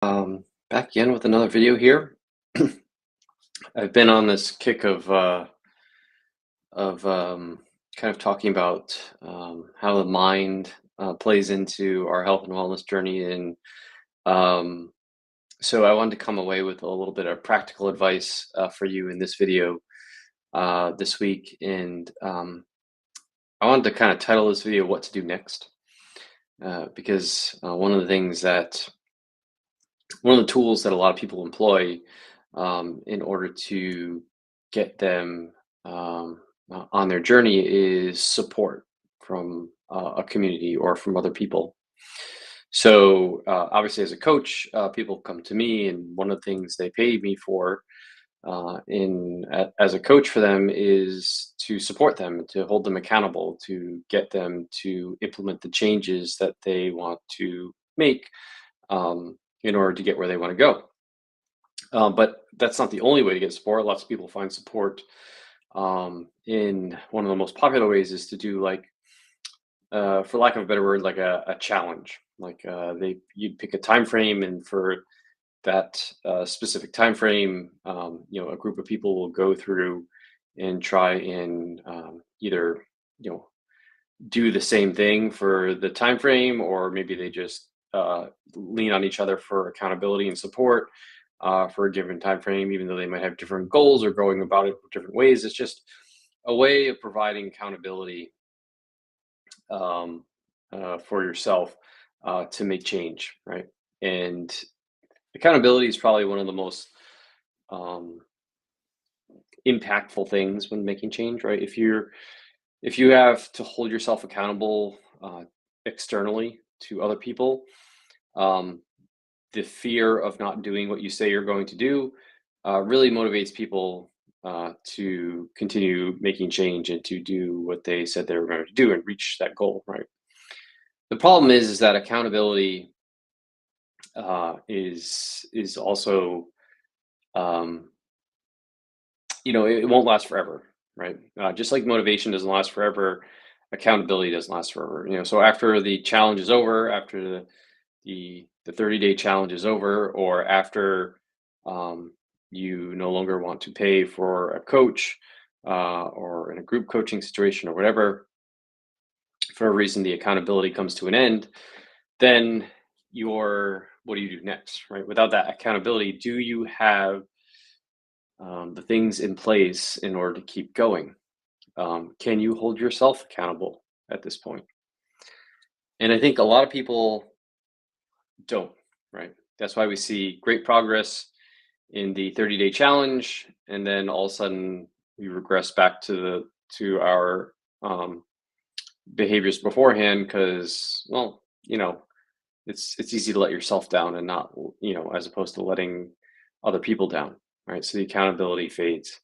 Back again with another video here. I've been on this kick of kind of talking about how the mind plays into our health and wellness journey, and um, so I wanted to come away with a little bit of practical advice for you in this video this week, and I wanted to kind of title this video "What to Do Next," because one of the tools that a lot of people employ in order to get them on their journey is support from a community or from other people. So, obviously, as a coach, people come to me, and one of the things they pay me for as a coach for them is to support them, to hold them accountable, to get them to implement the changes that they want to make in order to get where they want to go. But that's not the only way to get support. Lots of people find support in one of the most popular ways is to do like, for lack of a better word, like a challenge. Like you'd pick a time frame, and for that specific time frame, a group of people will go through and try and either you know do the same thing for the time frame, or maybe they just lean on each other for accountability and support for a given time frame, even though they might have different goals or going about it different ways. It's just a way of providing accountability um, for yourself to make change, right? And accountability is probably one of the most um, impactful things when making change, right? If you have to hold yourself accountable externally to other people, um, the fear of not doing what you say you're going to do really motivates people to continue making change and to do what they said they were going to do and reach that goal, right? The problem is that accountability is also um, it won't last forever, right? Just like motivation doesn't last forever, accountability doesn't last forever. So after the challenge is over, after the 30-day challenge is over, or after um, you no longer want to pay for a coach or in a group coaching situation or whatever, for a reason the accountability comes to an end, then what do you do next, right? Without that accountability, do you have the things in place in order to keep going? Can you hold yourself accountable at this point? And I think a lot of people don't, right? That's why we see great progress in the 30-day challenge, and then all of a sudden we regress back to our behaviors beforehand because, well, it's easy to let yourself down and not, as opposed to letting other people down, right? So the accountability fades.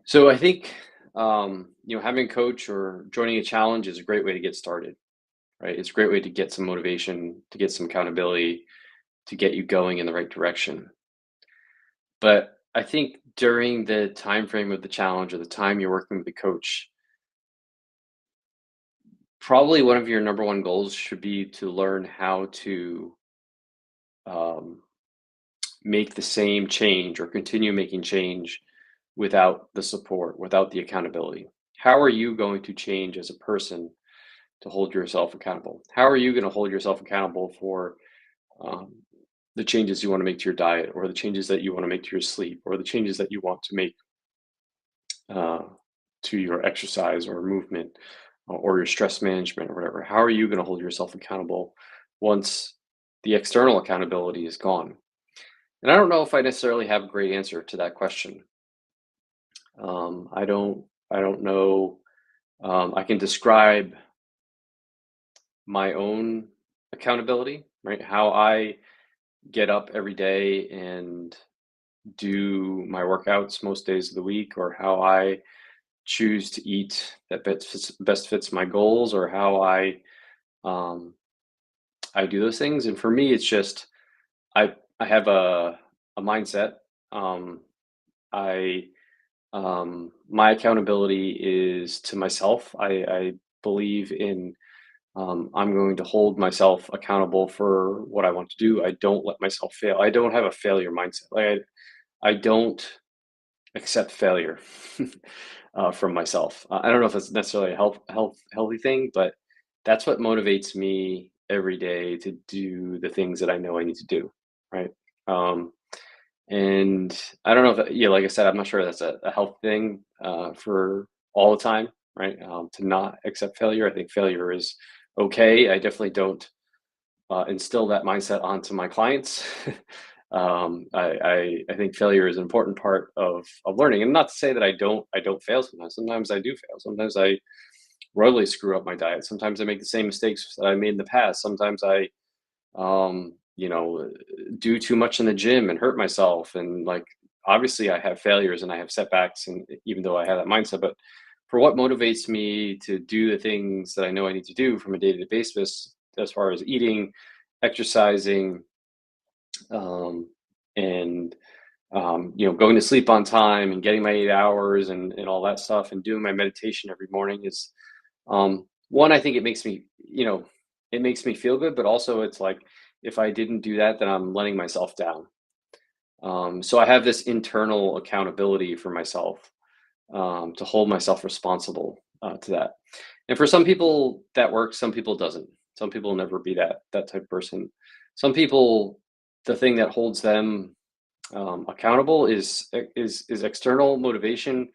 So I think having a coach or joining a challenge is a great way to get started, right? It's a great way to get some motivation, to get some accountability, to get you going in the right direction. But I think during the time frame of the challenge or the time you're working with the coach, probably one of your number one goals should be to learn how to um, make the same change or continue making change without the support, without the accountability. How are you going to change as a person to hold yourself accountable? How are you going to hold yourself accountable for um, the changes you want to make to your diet, or the changes that you want to make to your sleep, or the changes that you want to make uh, to your exercise or movement or your stress management or whatever? How are you going to hold yourself accountable once the external accountability is gone? And I don't know if I necessarily have a great answer to that question. I don't know. I can describe my own accountability, right? How I get up every day and do my workouts most days of the week, or how I choose to eat that best fits my goals, or how um, I do those things. And for me, it's just I have a mindset. Um, I My accountability is to myself. I believe in I'm going to hold myself accountable for what I want to do. I don't let myself fail. I don't have a failure mindset. I don't accept failure from myself. I don't know if it's necessarily a healthy thing, but that's what motivates me every day to do the things that I know I need to do. Right. Um, and I don't know if, yeah, like I said, I'm not sure that's a health thing for all the time, right? To not accept failure. I think failure is okay. I definitely don't instill that mindset onto my clients. I think failure is an important part of learning, and not to say that I don't fail sometimes. Sometimes I do fail. Sometimes I royally screw up my diet. Sometimes I make the same mistakes that I made in the past. Sometimes I do too much in the gym and hurt myself. And like, obviously, I have failures and I have setbacks, and even though I have that mindset, but for what motivates me to do the things that I know I need to do from a day-to-day basis, as far as eating, exercising, um, and going to sleep on time and getting my 8 hours and all that stuff and doing my meditation every morning is one, I think it makes me, it makes me feel good, but also it's like if I didn't do that, then I'm letting myself down. So I have this internal accountability for myself to hold myself responsible to that. And for some people that works, some people doesn't. Some people will never be that type of person. Some people, the thing that holds them accountable is external motivation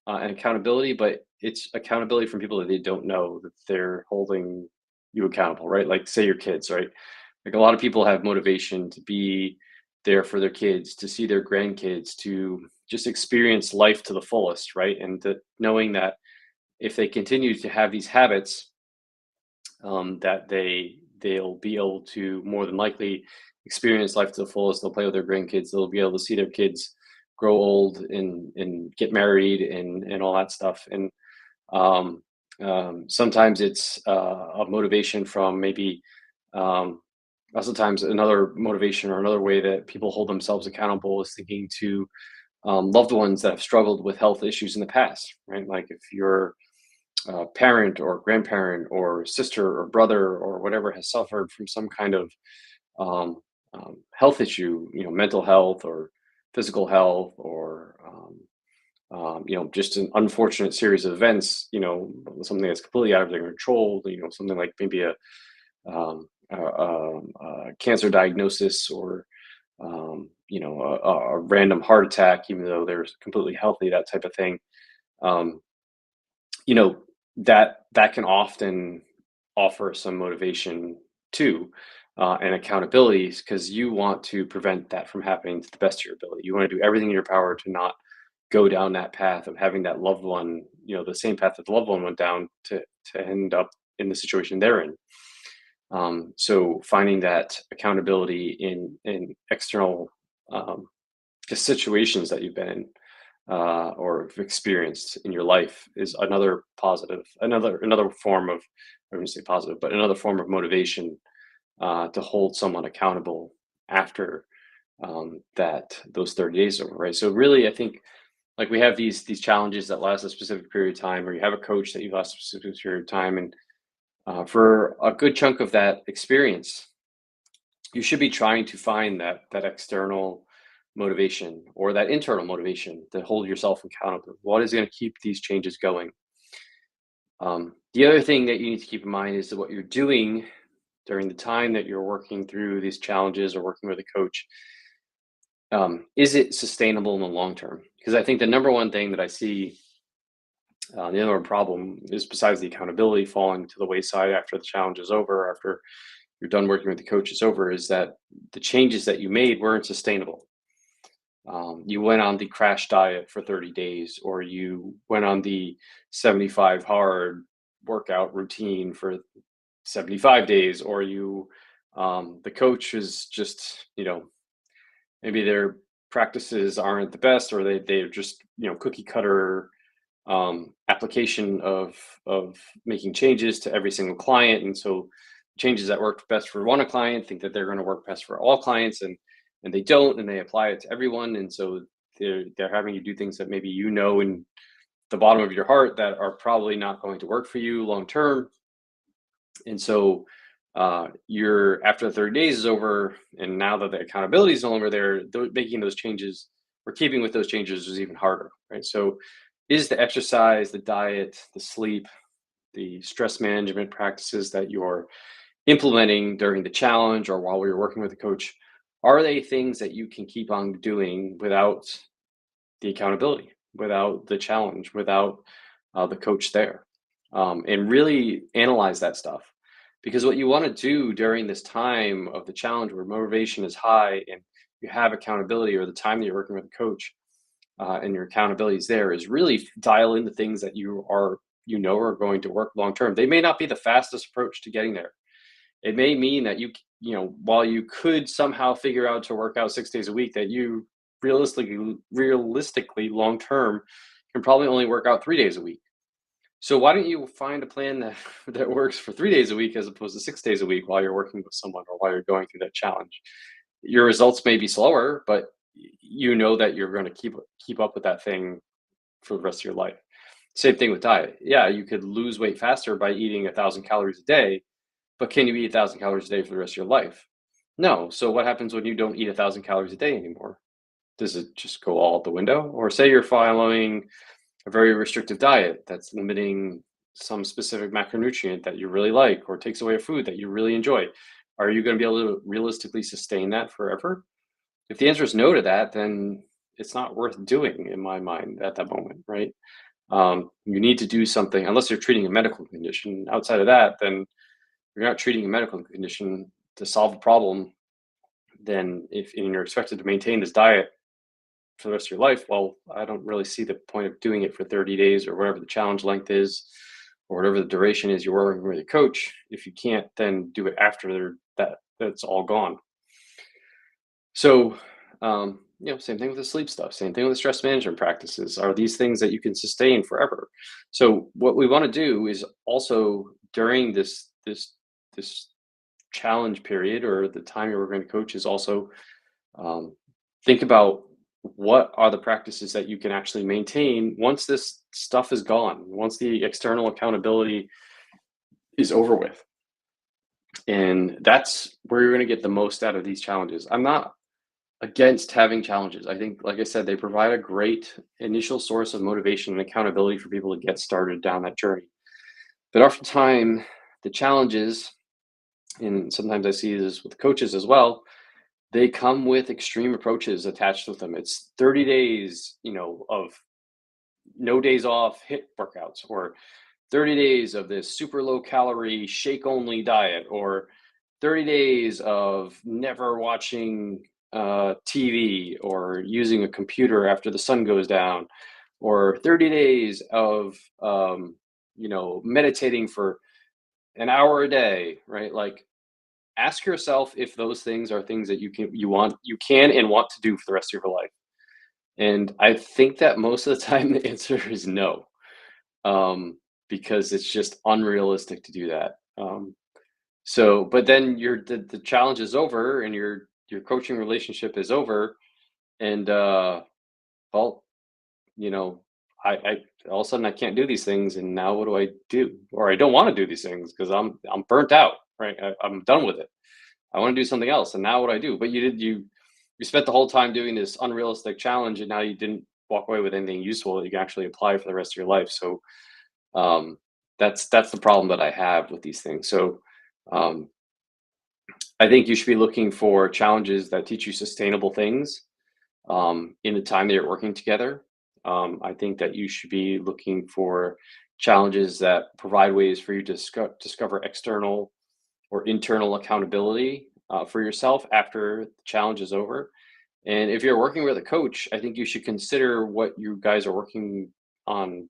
and accountability, but it's accountability from people that they don't know that they're holding you accountable, right? Like say your kids, right? Like a lot of people have motivation to be there for their kids, to see their grandkids, to just experience life to the fullest, right? And knowing that if they continue to have these habits, that they'll be able to more than likely experience life to the fullest. They'll play with their grandkids. They'll be able to see their kids grow old and get married and all that stuff. And um, sometimes it's a motivation from maybe um, sometimes another motivation or another way that people hold themselves accountable is thinking to loved ones that have struggled with health issues in the past, right? Like if you're parent or grandparent or sister or brother or whatever has suffered from some kind of um, health issue, mental health or physical health or just an unfortunate series of events, something that's completely out of their control, something like maybe a cancer diagnosis or a random heart attack, even though they're completely healthy, that type of thing. Um, you know that can often offer some motivation too, and accountability because you want to prevent that from happening to the best of your ability. You want to do everything in your power to not go down that path of having that loved one, the same path that the loved one went down to end up in the situation they're in. So finding that accountability in external um, just situations that you've been in or have experienced in your life is another positive, another form of, I wouldn't say positive, but another form of motivation to hold someone accountable after that those 30 days over, right? So really, I think like we have these challenges that last a specific period of time, or you have a coach that you last a specific period of time, and for a good chunk of that experience, you should be trying to find that external motivation or that internal motivation to hold yourself accountable. What is going to keep these changes going? The other thing that you need to keep in mind is that what you're doing during the time that you're working through these challenges or working with a coach, is it sustainable in the long term? Because I think the number one thing that I see, the other problem is besides the accountability falling to the wayside after the challenge is over, after you're done working with the coach is over, is that the changes that you made weren't sustainable. You went on the crash diet for 30 days, or you went on the 75 hard workout routine for 75 days, or the coach is just, maybe their practices aren't the best, or they're just, cookie cutter application of making changes to every single client. And so changes that worked best for one client think that they're going to work best for all clients, and they don't, and they apply it to everyone. And so they're having you do things that maybe in the bottom of your heart that are probably not going to work for you long term. And so you're after the 30 days is over, and now that the accountability is no longer there, making those changes or keeping with those changes is even harder, right? So is the exercise, the diet, the sleep, the stress management practices that you're implementing during the challenge or while we were working with a coach, are they things that you can keep on doing without the accountability, without the challenge, without the coach there? And really analyze that stuff. Because what you want to do during this time of the challenge where motivation is high and you have accountability, or the time that you're working with a coach and your accountability is there, is really dial in the things that are going to work long term. They may not be the fastest approach to getting there. It may mean that while you could somehow figure out to work out 6 days a week, that you realistically long term can probably only work out 3 days a week. So why don't you find a plan that that works for 3 days a week as opposed to 6 days a week while you're working with someone or while you're going through that challenge? Your results may be slower, but you know that you're going to keep up with that thing for the rest of your life. Same thing with diet. Yeah, you could lose weight faster by eating 1,000 calories a day, but can you eat 1,000 calories a day for the rest of your life? No. So what happens when you don't eat 1,000 calories a day anymore? Does it just go all out the window? Or say you're following a very restrictive diet that's limiting some specific macronutrient that you really like or takes away a food that you really enjoy. Are you going to be able to realistically sustain that forever? If the answer is no to that, then it's not worth doing in my mind at that moment, right? You need to do something unless you're treating a medical condition. Outside of that, then you're not treating a medical condition to solve a problem. Then, if and you're expected to maintain this diet for the rest of your life, well, I don't really see the point of doing it for 30 days or whatever the challenge length is, or whatever the duration is you're working with a coach. If you can't then do it after that's all gone. So, same thing with the sleep stuff, same thing with the stress management practices. Are these things that you can sustain forever? So, what we want to do is also during this challenge period or the time you're working with a coach is also um, think about what are the practices that you can actually maintain once this stuff is gone, once the external accountability is over with. And that's where you're going to get the most out of these challenges. I'm not against having challenges. I think, like I said, they provide a great initial source of motivation and accountability for people to get started down that journey. But oftentimes, the challenges, and sometimes I see this with coaches as well, they come with extreme approaches attached with them. It's 30 days, of no days off hit workouts, or 30 days of this super low calorie shake only diet, or 30 days of never watching TV or using a computer after the sun goes down, or 30 days of meditating for an hour a day, right? Like, ask yourself if those things are things that you can and want to do for the rest of your life. And I think that most of the time the answer is no, because it's just unrealistic to do that. But then the challenge is over and your coaching relationship is over, and well, you know, I all of a sudden I can't do these things, and now what do I do? Or I don't want to do these things because I'm burnt out, right? I'm done with it. I want to do something else, and now what do I do? But you spent the whole time doing this unrealistic challenge, and now you didn't walk away with anything useful that you can actually apply for the rest of your life. So um, that's the problem that I have with these things. So um, I think you should be looking for challenges that teach you sustainable things in the time that you're working together. I think that you should be looking for challenges that provide ways for you to discover external or internal accountability for yourself after the challenge is over. And if you're working with a coach, I think you should consider what you guys are working on,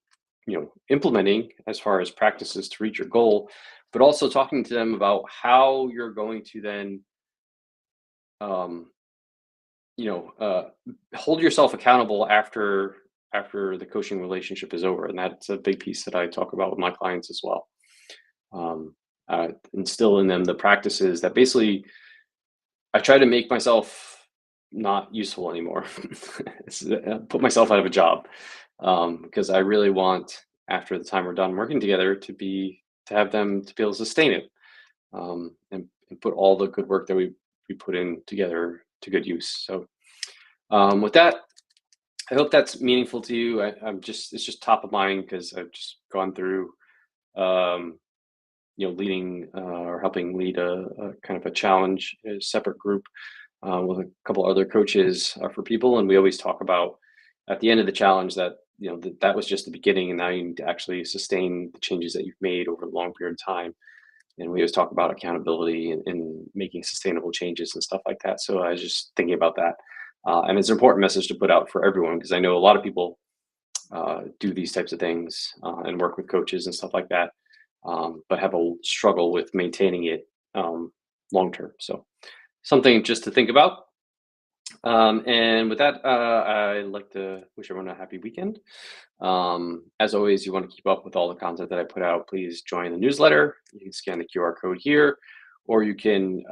implementing as far as practices to reach your goal, but also talking to them about how you're going to then, um, you know, uh, hold yourself accountable after the coaching relationship is over. And that's a big piece that I talk about with my clients as well. Um, Instill in them the practices that basically I try to make myself not useful anymore. Put myself out of a job because I really want, after the time we're done working together, to have them to be able to sustain it. and put all the good work that we put in together to good use. So with that, I hope that's meaningful to you. It's just top of mind because I've just gone through um, leading or helping lead a kind of a challenge, a separate group with a couple other coaches for people, and we always talk about at the end of the challenge that that was just the beginning, and now you need to actually sustain the changes that you've made over a long period of time. And we always talk about accountability and making sustainable changes and stuff like that. So I was just thinking about that, and it's an important message to put out for everyone because I know a lot of people do these types of things and work with coaches and stuff like that, but have a struggle with maintaining it long term. So something just to think about. And with that, I'd like to wish everyone a happy weekend. As always, you want to keep up with all the content that I put out, please join the newsletter. You can scan the QR code here, or you can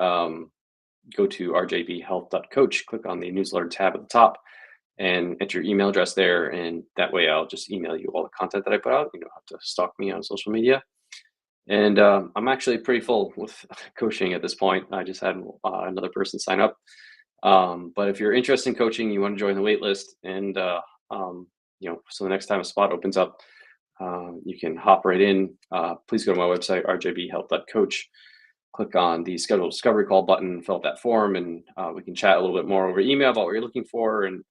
go to rjbhealth.coach, click on the newsletter tab at the top, and enter your email address there. And that way, I'll just email you all the content that I put out. You don't have to stalk me on social media. And I'm actually pretty full with coaching at this point. I just had another person sign up. But if you're interested in coaching, you want to join the wait list, and so the next time a spot opens up, you can hop right in. Please go to my website, rjbhealth.coach. Click on the schedule discovery call button, fill out that form, and we can chat a little bit more over email about what you're looking for, and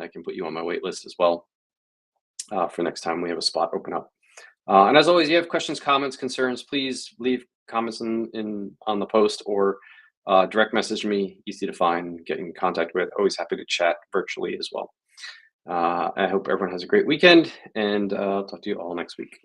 I can put you on my wait list as well for next time we have a spot open up. And as always, you have questions, comments, concerns, please leave comments in on the post or direct message me. Easy to find, get in contact with. Always happy to chat virtually as well. I hope everyone has a great weekend, and I'll talk to you all next week.